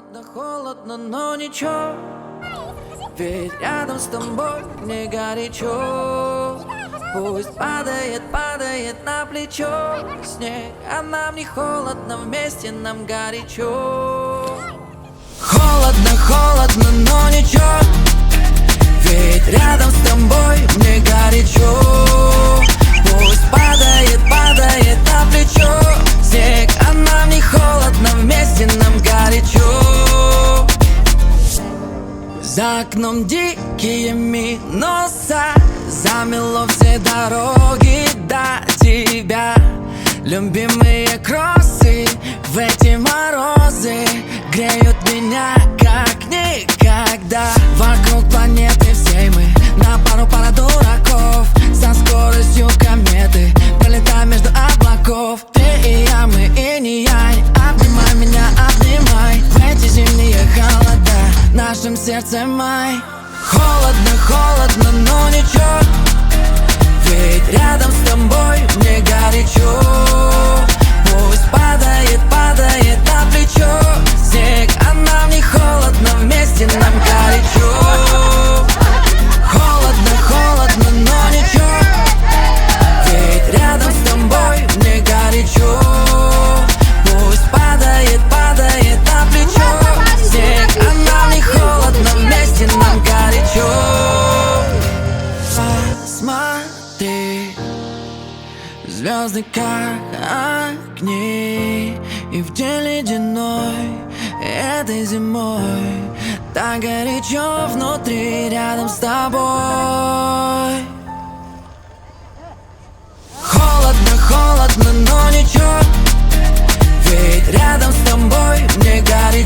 Холодно, холодно, но ничего, ведь рядом с тобой мне горячо. Пусть падает, падает на плечо снег, а нам не холодно, вместе нам горячо. Холодно, холодно, но ничего, ведь рядом с тобой мне горячо. Пусть падает, падает на плечо снег, а нам не холодно, вместе нам горячо. За окном дикие минусы, замело все дороги до тебя. Любимые кроссы в эти морозы греют меня как никогда. Вокруг планеты всей мы на пара дураков, со скоростью кометы пролетаем между облаков. Ты и я, мы и не янь. Обнимай меня, обнимай в эти зимние холода, в нашем сердце май. Холодно, холодно, но ничего, ведь рядом с тобой мне горячо. Пусть падает, падает на плечо снег, а нам не холодно, вместе нам горячо. Холодно, холодно, но ничего, ведь рядом с тобой мне горячо. Пусть падает, падает на плечо снег, а нам не холодно, вместе нам горячо. Посмотри, звезды как огни, и в день ледяной этой зимой так горячо внутри, рядом с тобой. Холодно, холодно, но ничего, ведь рядом с тобой мне горячо.